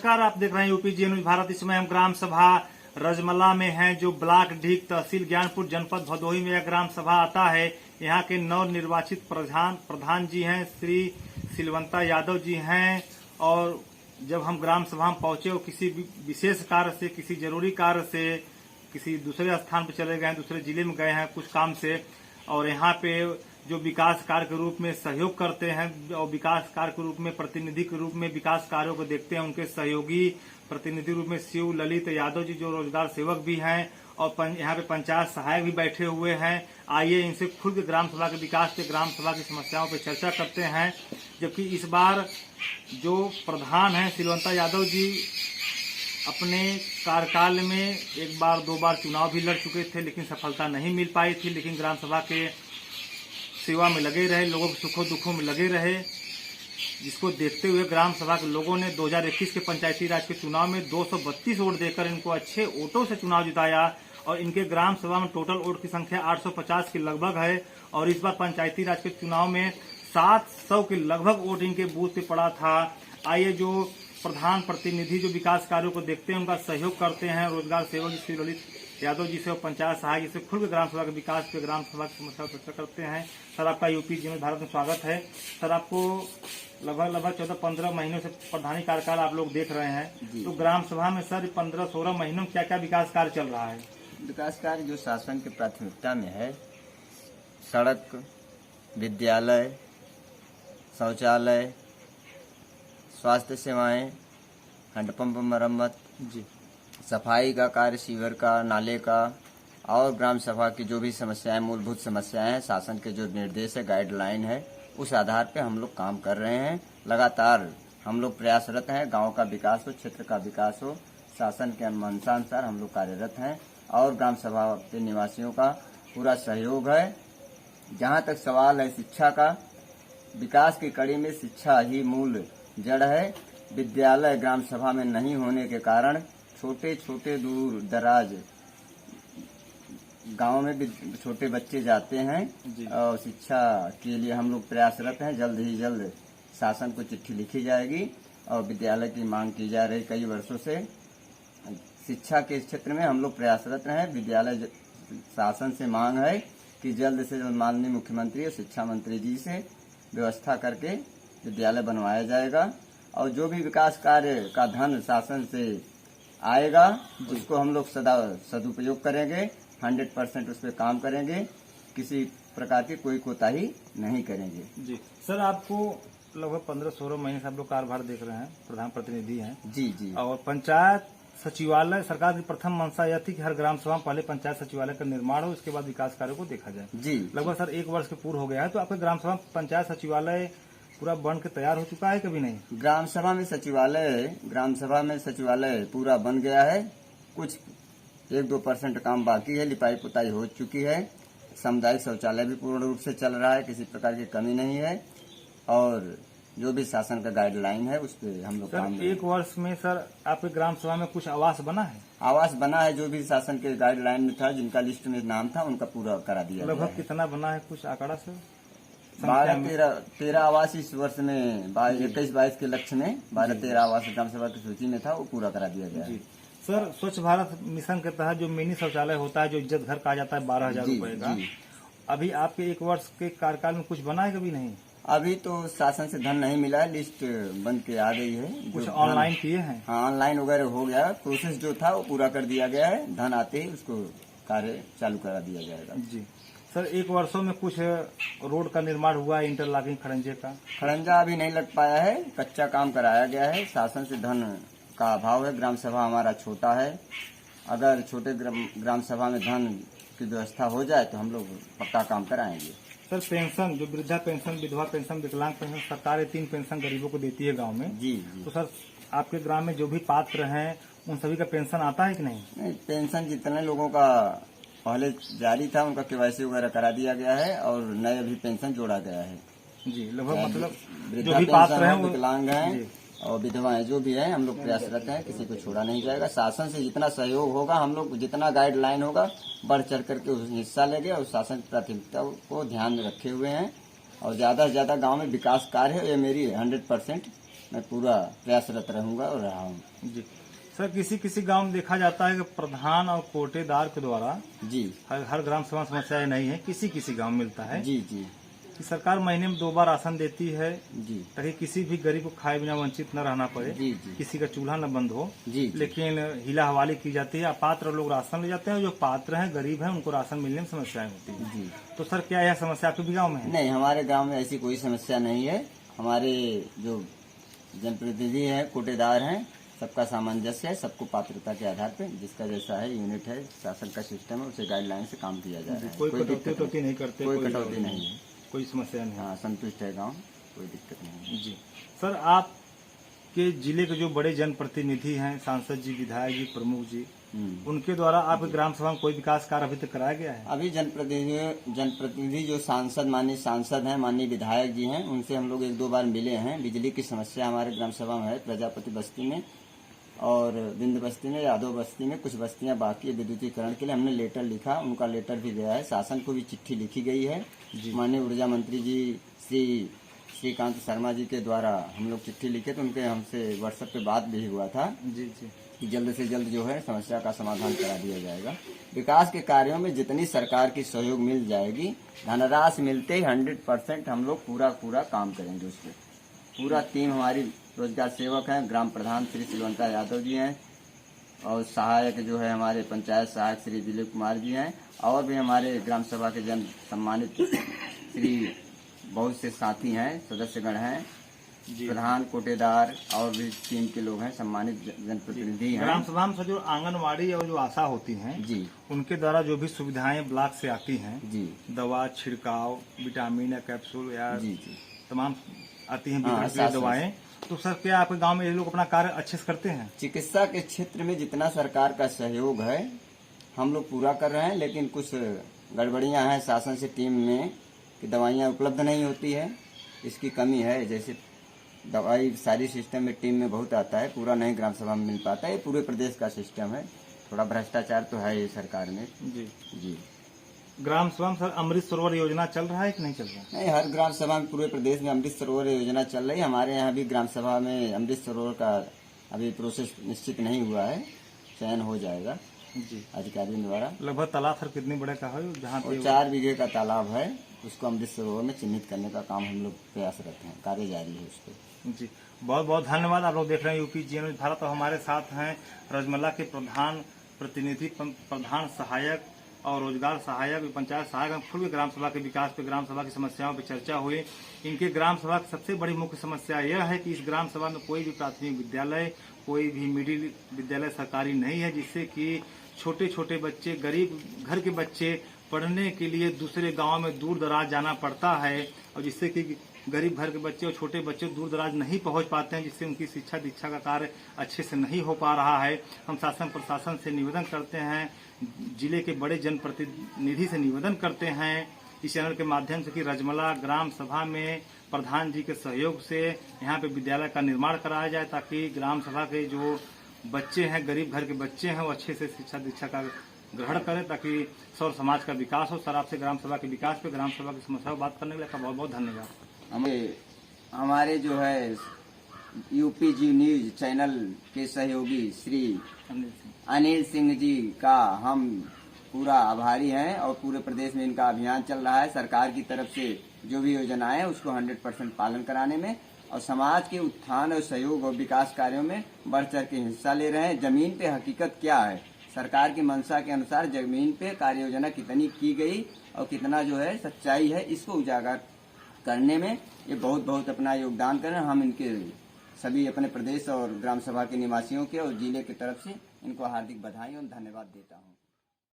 नमस्कार, आप देख रहे हैं यूपी जी न्यूज भारत। इस समय हम ग्राम सभा रजमला में हैं, जो ब्लॉक ढीक तहसील ज्ञानपुर जनपद भदोही में यह ग्राम सभा आता है। यहाँ के नव निर्वाचित प्रधान जी हैं, श्री सिलवंता यादव जी हैं। और जब हम ग्राम सभा में पहुंचे और किसी विशेष कार्य से, किसी जरूरी कार्य से किसी दूसरे स्थान पर चले गए हैं, दूसरे जिले में गए हैं कुछ काम से, और यहाँ पे जो विकास कार्य के रूप में सहयोग करते हैं और विकास कार्य के रूप में प्रतिनिधि के रूप में विकास कार्यों को देखते हैं, उनके सहयोगी प्रतिनिधि रूप में शिव ललित यादव जी जो रोजगार सेवक भी हैं, और यहाँ पे पंचायत सहायक भी बैठे हुए हैं। आइए इनसे खुद के ग्राम सभा के विकास पे, ग्राम सभा की समस्याओं पे चर्चा करते हैं। जबकि इस बार जो प्रधान हैं सिलवंता यादव जी अपने कार्यकाल में एक बार दो बार चुनाव भी लड़ चुके थे, लेकिन सफलता नहीं मिल पाई थी। लेकिन ग्राम सभा के सेवा में लगे रहे, लोगों के सुखों दुखों में लगे रहे, जिसको देखते हुए ग्राम सभा के लोगों ने 2021 के पंचायती राज के चुनाव में 232 वोट देकर इनको अच्छे वोटों से चुनाव जिताया। और इनके ग्राम सभा में टोटल वोट की संख्या 850 के लगभग है। और इस बार पंचायती राज के चुनाव में 700 के लगभग वोट इनके बूथ पे पड़ा था। आइए जो प्रधान प्रतिनिधि जो विकास कार्यों को देखते हैं, उनका सहयोग करते हैं, रोजगार सेवक श्री ललित यादव जी से और पंचायत सहायक जी से खुल के ग्राम सभा के विकास पे, ग्राम सभा की समस्या पर चर्चा करते हैं। सर, आपका यूपी जी न्यूज भारत में स्वागत है। सर, आपको लगभग 14-15 महीनों से प्रधानी कार्यकाल आप लोग देख रहे हैं, तो ग्राम सभा में सर 15-16 महीनों में क्या क्या विकास कार्य चल रहा है? विकास कार्य जो शासन की प्राथमिकता में है, सड़क, विद्यालय, शौचालय, स्वास्थ्य सेवाएं, हैंडपंप मरम्मत जी, सफाई का कार्य, सीवर का, नाले का, और ग्राम सभा की जो भी समस्याएं, मूलभूत समस्याएं हैं, शासन के जो निर्देश है, गाइडलाइन है, उस आधार पे हम लोग काम कर रहे हैं। लगातार हम लोग प्रयासरत हैं, गांव का विकास हो, क्षेत्र का विकास हो, शासन के अनुसार हम लोग कार्यरत हैं। और ग्राम सभा के निवासियों का पूरा सहयोग है। जहां तक सवाल है शिक्षा का, विकास की कड़ी में शिक्षा ही मूल जड़ है। विद्यालय ग्राम सभा में नहीं होने के कारण छोटे छोटे दूर दराज गांव में भी छोटे बच्चे जाते हैं, और शिक्षा के लिए हम लोग प्रयासरत हैं। जल्द ही जल्द शासन को चिट्ठी लिखी जाएगी और विद्यालय की मांग की जा रही कई वर्षों से। शिक्षा के क्षेत्र में हम लोग प्रयासरत हैं। विद्यालय शासन से मांग है कि जल्द से जल्द माननीय मुख्यमंत्री और शिक्षा मंत्री जी से व्यवस्था करके विद्यालय बनवाया जाएगा। और जो भी विकास कार्य का धन शासन से आएगा, उसको हम लोग सदा सदुपयोग करेंगे, 100% उस पर काम करेंगे, किसी प्रकार की कोई कोताही नहीं करेंगे। जी सर, आपको लगभग 15-16 महीने से आप लोग कार्यभार देख रहे हैं, प्रधान प्रतिनिधि हैं। जी जी। और पंचायत सचिवालय, सरकार की प्रथम मंशा यह थी कि हर ग्राम सभा में पहले पंचायत सचिवालय का निर्माण हो, उसके बाद विकास कार्यों को देखा जाए। जी। लगभग सर 1 वर्ष के पूर्ण हो गया है, तो आपके ग्राम सभा पंचायत सचिवालय पूरा बन के तैयार हो चुका है कभी नहीं? ग्राम सभा में सचिवालय पूरा बन गया है। कुछ 1-2% काम बाकी है, लिपाई पुताई हो चुकी है। सामुदायिक शौचालय भी पूर्ण रूप से चल रहा है, किसी प्रकार की कमी नहीं है। और जो भी शासन का गाइडलाइन है उस पर हम लोग काम। 1 वर्ष में सर आपके ग्राम सभा में कुछ आवास बना है? आवास बना है, जो भी शासन के गाइडलाइन में था, जिनका लिस्ट में नाम था, उनका पूरा करा दिया। लगभग कितना बना है, कुछ आंकड़ा सर? 12-13 आवास इस वर्ष में 21-22 के लक्ष्य में 12-13 आवास ग्राम सभा की सूची में था, वो पूरा करा दिया गया है। सर, स्वच्छ भारत मिशन के तहत जो मिनी शौचालय होता है, जो इज्जत घर कहा जाता है, 12,000 रुपए का, अभी आपके 1 वर्ष के कार्यकाल में कुछ बना है कभी नहीं? अभी तो शासन से धन नहीं मिला है, लिस्ट बन के आ गई है। कुछ ऑनलाइन किए हैं? हाँ, ऑनलाइन वगैरह हो गया, प्रोसेस जो था वो पूरा कर दिया गया है। धन आते ही उसको कार्य चालू करा दिया जाएगा। जी सर, 1 वर्षों में कुछ रोड का निर्माण हुआ है, इंटरलॉकिंग खड़ंजे का? खड़ंजा अभी नहीं लग पाया है, कच्चा काम कराया गया है। शासन से धन का अभाव है, ग्राम सभा हमारा छोटा है। अगर छोटे ग्राम सभा में धन की व्यवस्था हो जाए तो हम लोग पक्का काम कराएंगे। सर, पेंशन, जो वृद्धा पेंशन, विधवा पेंशन, विकलांग पेंशन, सरकार 3 पेंशन गरीबों को देती है गांव में। जी। तो सर, आपके ग्राम में जो भी पात्र हैं उन सभी का पेंशन आता है कि नहीं? नहीं, पेंशन जितने लोगों का पहले जारी था उनका केवाईसी वगैरह करा दिया गया है, और नए अभी पेंशन जोड़ा गया है। जी, लगभग मतलब जो भी पात्र हैं, विकलांग हैं और विधवाएं जो भी है, हम लोग प्रयासरत हैं, किसी को छोड़ा नहीं जाएगा। शासन से जितना सहयोग होगा, हम लोग जितना गाइडलाइन होगा बढ़ चढ़ करके उस हिस्सा लेंगे, और शासन की प्राथमिकता को ध्यान में रखे हुए हैं। और ज्यादा से ज्यादा गांव में विकास कार्य है, ये मेरी 100% मैं पूरा प्रयासरत रहूंगा और रहा हूँ। जी सर, किसी किसी गांव में देखा जाता है कि प्रधान और कोटेदार के द्वारा जी हर ग्राम सभा समस्याएं नहीं है, किसी किसी गांव में मिलता है जी जी कि सरकार महीने में 2 बार राशन देती है जी ताकि किसी भी गरीब को खाए बिना वंचित न रहना पड़े, जी जी किसी का चूल्हा न बंद हो। जी लेकिन हिला हवाली की जाती है, अपात्र लोग राशन ले जाते हैं, जो पात्र हैं गरीब हैं उनको राशन मिलने में समस्याएं होती है। जी। तो सर क्या यह समस्या आपके भी गाँव में है? नहीं, हमारे गांव में ऐसी कोई समस्या नहीं है। हमारे जो जनप्रतिनिधि हैं, कोटेदार हैं, सबका सामंजस्य है, सबको पात्रता के आधार पे जिसका जैसा है यूनिट है, शासन का सिस्टम है, उसे गाइडलाइन से काम किया जा रहा है। कोई कटौती नहीं करते, कोई कटौती नहीं है, कोई समस्या नहीं है। हाँ, संतुष्ट है गांव, कोई दिक्कत नहीं है। जी सर, आपके जिले के जो बड़े जनप्रतिनिधि हैं, सांसद जी, विधायक जी, प्रमुख जी, उनके द्वारा आपके ग्राम सभा में कोई विकास कार्य अभी तक कराया गया है? अभी जनप्रतिनिधि जो सांसद, माननीय सांसद हैं, माननीय विधायक जी हैं, उनसे हम लोग 1-2 बार मिले हैं। बिजली की समस्या हमारे ग्राम सभा में है, प्रजापति बस्ती में और बिंद बस्ती में, यादव बस्ती में कुछ बस्तियां बाकी है विद्युतीकरण के लिए। हमने लेटर लिखा, उनका लेटर भी गया है, शासन को भी चिट्ठी लिखी गई है। माननीय ऊर्जा मंत्री जी श्रीकांत शर्मा जी के द्वारा हम लोग चिट्ठी लिखे, तो उनके हमसे व्हाट्सएप पे बात भी हुआ था जी जी कि जल्द से जल्द जो है समस्या का समाधान करा दिया जाएगा। विकास के कार्यों में जितनी सरकार की सहयोग मिल जाएगी, धनराशि मिलते ही 100% हम लोग पूरा काम करेंगे। उस पर पूरा टीम हमारी रोजगार सेवक हैं, ग्राम प्रधान श्री सिलवंता यादव जी हैं और सहायक जो है हमारे पंचायत सहायक श्री दिलीप कुमार जी हैं, और भी हमारे ग्राम सभा के जन सम्मानित श्री बहुत से साथी हैं, सदस्यगण हैं, प्रधान, कोटेदार और भी टीम के लोग हैं, सम्मानित जनप्रतिनिधि हैं। ग्राम सभा में जो आंगनवाड़ी और जो आशा होती हैं जी, उनके द्वारा जो भी सुविधाएं ब्लॉक से आती हैं, जी, दवा छिड़काव, विटामिन या कैप्सूल या जी जी तमाम आती हैं हाँ, वितरण की दवाएं, तो सर क्या आपके गांव में ये लोग अपना कार्य अच्छे से करते हैं? चिकित्सा के क्षेत्र में जितना सरकार का सहयोग है हम लोग पूरा कर रहे हैं, लेकिन कुछ गड़बड़ियां हैं शासन से टीम में कि दवाइयां उपलब्ध नहीं होती है, इसकी कमी है। जैसे दवाई सारी सिस्टम में टीम में बहुत आता है, पूरा नहीं ग्राम सभा में मिल पाता है। ये पूरे प्रदेश का सिस्टम है, थोड़ा भ्रष्टाचार तो है ये सरकार में। जी जी। ग्राम सभा में सर अमृत सरोवर योजना चल रहा है कि नहीं चल रहा है? नहीं, हर ग्राम सभा में पूरे प्रदेश में अमृत सरोवर योजना चल रही है। हमारे यहाँ भी ग्राम सभा में अमृत सरोवर का अभी प्रोसेस निश्चित नहीं हुआ है, चयन हो जाएगा जी अधिकारियों द्वारा। लगभग तालाब सर कितने बड़े का है जहाँ पे? 4 बीघे का तालाब है, उसको अमृत सरोवर में चिन्हित करने का काम हम लोग प्रयासरत हैं, कार्य जारी है उस पर। जी बहुत बहुत धन्यवाद। आप लोग देख रहे हैं यूपी जीएनएस भारत, और हमारे साथ हैं रजमला के प्रधान प्रतिनिधि, प्रधान सहायक और रोजगार सहायक, पंचायत सहायक। हम खुद ग्राम सभा के विकास पे, ग्राम सभा की समस्याओं पे चर्चा हुई। इनके ग्राम सभा की सबसे बड़ी मुख्य समस्या यह है कि इस ग्राम सभा में कोई भी प्राथमिक विद्यालय, कोई भी मिडिल विद्यालय सरकारी नहीं है, जिससे कि छोटे छोटे बच्चे, गरीब घर के बच्चे पढ़ने के लिए दूसरे गांव में दूर दराज जाना पड़ता है, और जिससे कि गरीब घर के बच्चे और छोटे बच्चे दूर दराज नहीं पहुंच पाते हैं, जिससे उनकी शिक्षा दीक्षा का कार्य अच्छे से नहीं हो पा रहा है। हम शासन प्रशासन से निवेदन करते हैं, जिले के बड़े जनप्रतिनिधि से निवेदन करते हैं इस चैनल के माध्यम से कि रजमला ग्राम सभा में प्रधान जी के सहयोग से यहाँ पे विद्यालय का निर्माण कराया जाए, ताकि ग्राम सभा के जो बच्चे हैं, गरीब घर के बच्चे हैं, वो अच्छे से शिक्षा दीक्षा का ग्रहण करें, ताकि सौर समाज का विकास हो। सर, आपसे ग्राम सभा के विकास पे, ग्राम सभा की समस्या पर बात करने के लिए बहुत बहुत धन्यवाद। हमारे जो है यूपी जी न्यूज चैनल के सहयोगी श्री अनिल सिंह जी का हम पूरा आभारी हैं, और पूरे प्रदेश में इनका अभियान चल रहा है सरकार की तरफ से। जो भी योजनाएं हैं उसको 100% पालन कराने में, और समाज के उत्थान और सहयोग और विकास कार्यों में बढ़ चढ़ के हिस्सा ले रहे हैं। जमीन पे हकीकत क्या है, सरकार की मंशा के अनुसार जमीन पे कार्य योजना कितनी की गई और कितना जो है सच्चाई है, इसको उजागर करने में ये बहुत अपना योगदान करें। हम इनके सभी अपने प्रदेश और ग्राम सभा के निवासियों के और जिले की तरफ से इनको हार्दिक बधाई और धन्यवाद देता हूँ।